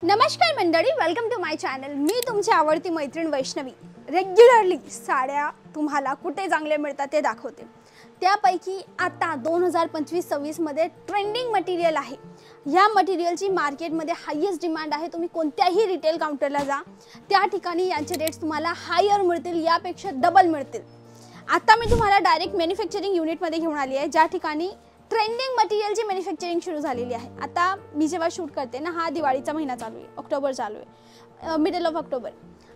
नमस्कार मंडळी, welcome to my channel. मी तुमची आवडती मैत्रीण वैष्णवी। रेग्युलरली साड्या तुम्हाला कुठे चांगले मिळतात ते दाखवते। त्यापैकी आता 2025-26 मध्ये ट्रेंडिंग मटेरियल आहे। या मटेरियलची मार्केटमध्ये हायेस्ट डिमांड आहे। तुम्ही कोणत्याही रिटेल काउंटरला जा, त्या ठिकाणी यांचे रेट्स तुम्हाला हायर मिळतील, यापेक्षा डबल मिळतील। आता मी तुम्हाला डायरेक्ट मॅन्युफॅक्चरिंग युनिटमध्ये घेऊन आली आहे, ज्या ठिकाणी ट्रेंडिंग मटेरियलची मॅन्युफॅक्चरिंग सुरू झालेली आहे। आता मी जेव्हा शूट करते ना, हा दिवाळीचा महिना चालू आहे, ऑक्टोबर चालू आहे, मिडल ऑफ ऑक्टोबर,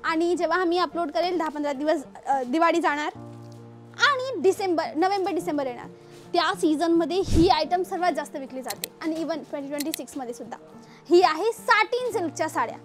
आणि जेव्हा मी अपलोड करेल 10-15 दिवस दिवाळी जाणार आणि नोव्हेंबर डिसेंबर येणार, त्या सीझनमध्ये ही आयटम सर्वात जास्त विकली जाते। आणि इवन 2026 मध्ये सुद्धा ही आहे साटिन सिल्कच्या साड्या।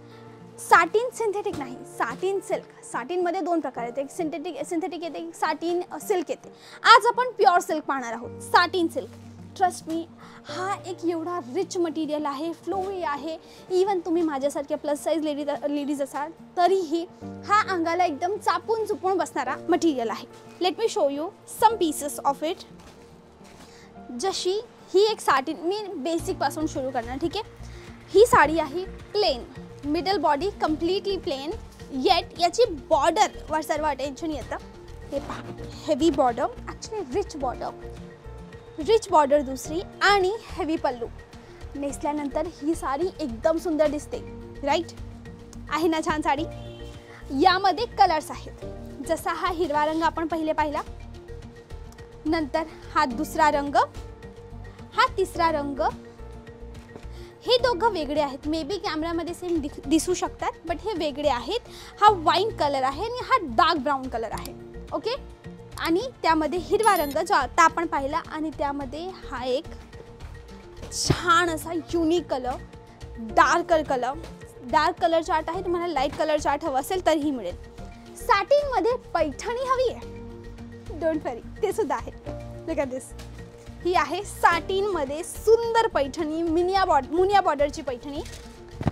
साटिन सिंथेटिक नाही, साटिन सिल्क। साटिनमध्ये दोन प्रकार आहेत, एक सिंथेटिक येते, एक साटिन सिल्क येते। आज आपण प्युअर सिल्क पाहणार आहोत, साटिन सिल्क। ट्रस्ट मी, हा एक एवढा रिच मटेरियल आहे, फ्लोई आहे। इवन तुम्ही माझ्यासारख्या प्लस साइज लेडीज असाल तरीही हा अंगाला एकदम चापून चुपून बसणारा मटेरियल आहे। Let me show you some pieces of it. जशी ही एक साटिन, मी बेसिक पासून सुरू करणार, ठीक आहे। ही साडी आहे plain, middle body completely plain, yet याची बॉर्डर वर सर्व अटेन्शन येतं। हे पहा, heavy border, actually rich border दुसरी, आणि हेवी पल्लू। नेसल्यानंतर ही साडी एकदम सुंदर दिसते, राईट? आहे ना छान साडी? यामध्ये कलर्स आहेत, जसा हा हिरवा रंग आपण पहिले पाहिला, नंतर हा दुसरा रंग, हा तिसरा रंग। हे दोघं वेगळे आहेत, मे बी कॅमेरामध्ये सेम दिसू शकतात, बट हे वेगळे आहेत। हा वाईन कलर आहे आणि हा डार्क ब्राऊन कलर आहे, ओके। आणि त्यामध्ये हिरवा रंग जो आता आपण पाहिला, आणि त्यामध्ये हा एक छान असा unique colour, dark colour chart आहे। तुम्हाला लाईट कलर चार्ट हवा असेल तरीही मिळेल। सॅटिनमध्ये पैठणी हवी आहे, डोंट वरी, ते सुद्धा आहे। लुक ॲट दिस, ही आहे सॅटिनमध्ये सुंदर पैठणी, मुनिया बॉर्डरची पैठणी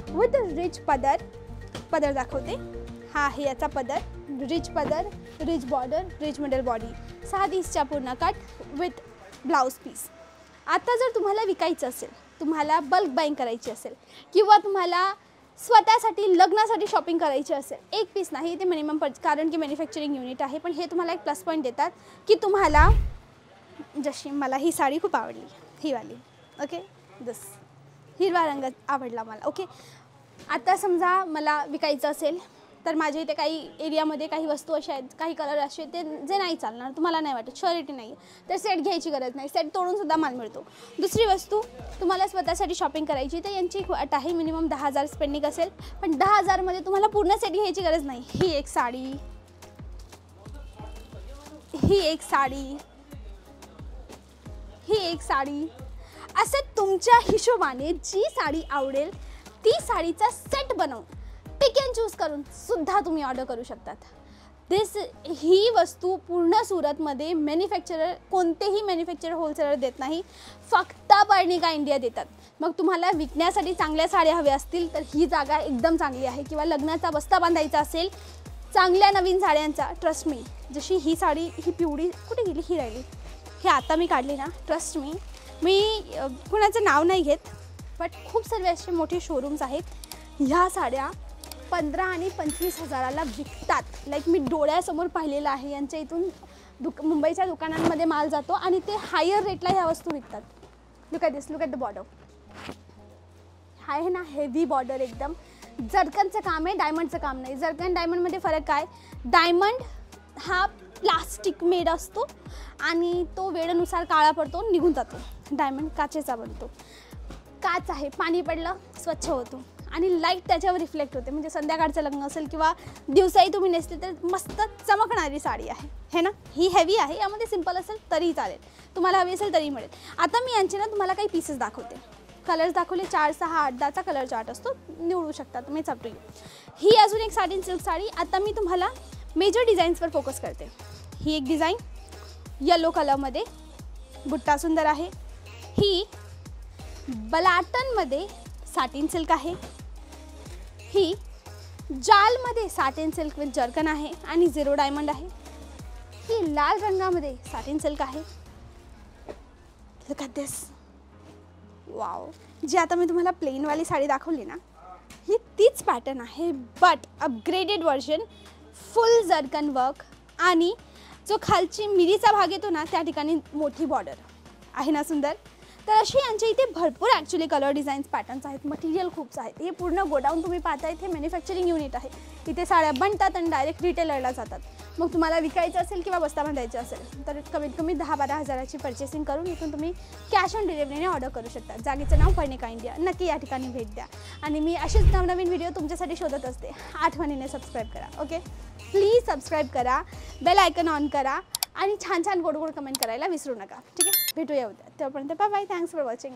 विथ रिच पदर दाखवते। हा आहे याचा पदर, रिच पदर, rich border, rich middle body, 6 पूर्ण कट विथ ब्लाउज पीस। आता जर तुम्हाला विकायचं असेल, तुम्हाला बल्क बाईंग करायची असेल, किंवा तुम्हाला स्वतःसाठी लग्नासाठी शॉपिंग करायची असेल, एक पीस नाही ते मिनिमम, कारण की मॅन्युफॅक्चरिंग युनिट आहे, पण हे तुम्हाला एक प्लस पॉईंट देतात की तुम्हाला, जशी मला ही साडी खूप आवडली, ही वाली, ओके, दिस हिरवा रंग आवडला मला, ओके। आता समजा मला विकायचं असेल तर माझ्या इथे काही एरियामध्ये काही वस्तू अशा आहेत, काही कलर असे ते जे नाही चालणार, तुम्हाला नाही वाटत, श्युरिटी नाही, तर सेट घ्यायची गरज नाही, सेट तोडून सुद्धा माल मिळतो। दुसरी वस्तू, तुम्हाला स्वतःसाठी शॉपिंग करायची तर यांची अट आहे मिनिमम 10,000 स्पेंडिंग असेल, पण 10,000 मध्ये तुम्हाला पूर्ण सेट घ्यायची गरज नाही। ही एक साडी, ही एक साडी, असं तुमच्या हिशोबाने जी साडी आवडेल ती साडीचा सेट बनवून पिक अँड चूज करून सुद्धा तुम्ही ऑर्डर करू शकतात। ही वस्तू पूर्ण सुरतमध्ये कोणतेही मॅन्युफॅक्चरर होलसेलर देत नाही, फक्त पर्णिका इंडिया देतात। मग तुम्हाला विकण्यासाठी चांगल्या साड्या हव्या असतील तर ही जागा एकदम चांगली आहे, किंवा लग्नाचा बस्ता बांधायचा असेल चांगल्या नवीन साड्यांचा, ट्रस्ट मी। जशी ही साडी, ही पिवळी कुठे गेली, ही राहिली, हे आता मी काढली ना, ट्रस्ट मी कुणाचं नाव नाही घेत, बट खूप सर्व असे मोठे शोरूम्स आहेत, ह्या साड्या 15 आणि 25 हजाराला विकतात। लाईक मी डोळ्यासमोर पाहिलेलं आहे, यांच्या इथून मुंबईच्या दुकानांमध्ये माल जातो आणि ते हायर रेटला ह्या वस्तू विकतात। Look at this, look at the border, आहे ना हेवी बॉर्डर, एकदम जर्कनचं काम आहे, डायमंडचं काम नाही। जर्कन डायमंडमध्ये फरक काय, डायमंड हा प्लास्टिक मेड असतो आणि तो वेळेनुसार काळा पडतो, निघून जातो। डायमंड काचेचा बनतो, काच आहे, पाणी पडलं स्वच्छ होतो आणि लाईट त्याच्यावर रिफ्लेक्ट होते, म्हणजे संध्याकाळचं लग्न असेल किंवा दिवसाही तुम्ही नेसले तर मस्त चमकणारी साडी आहे, है ना। ही हेवी आहे, यामध्ये सिंपल असेल तरी चालेल, तुम्हाला हवी असेल तरी मिळेल। आता मी यांचे ना तुम्हाला काही पीसेस दाखवते, कलर्स दाखवले, 4, 6, 8, 10चा कलर चार्ट असतो, निवडू शकता तुम्ही, इट्स अप टू यू। ही अजून एक साटिन सिल्क साडी। आता मी तुम्हाला मेजर डिझाईन्सवर फोकस करते। ही एक डिझाईन येलो कलरमध्ये, बुट्टा सुंदर आहे। ही बलाटनमध्ये साटिन सिल्क आहे, ही जालमध्ये साटिन सिल्क विथ जर्कन आहे आणि 0 डायमंड आहे। ही लाल रंगामध्ये साटिन सिल्क आहे, लुक ॲट दिस, वाव। जी आता मी तुम्हाला प्लेनवाली साडी दाखवली ना, ही तीच पॅटर्न आहे but upgraded version, full zircon work आणि जो खालची मिरीचा भाग येतो ना त्या ठिकाणी मोठी बॉर्डर आहे ना सुंदर. तर असे यांच्या इथे भरपूर ॲक्च्युली कलर डिझाईन्स पॅटर्न्स आहेत, मटेरियल खूप आहेत. हे पूर्ण गोडाऊन तुम्ही पाहताय, हे मॅन्युफॅक्चरिंग युनिट आहे. इथे साड्या बनतात आणि डायरेक्ट रिटेलरला जातात. मग तुम्हाला विकायचं असेल किंवा बस्ता बांधायचं असेल तर कमीत कमी 10-12 हजाराची पर्चेसिंग करून इथून तुम्ही कॅश ऑन डिलिव्हरीने ऑर्डर करू शकता. जागेचं नाव पर्णिका इंडिया. नक्की या ठिकाणी भेट द्या आणि मी असेच नवनवीन व्हिडिओ तुमच्यासाठी शोधत असते. आठवणीने सबस्क्राईब करा. ओके, प्लीज सबस्क्राईब करा, बेल आयकन ऑन करा आणि छान छान गोड गोड कमेंट करायला विसरू नका. ठीक आहे, भेटूया उद्या. तोपर्यंत bye bye. Thanks for watching.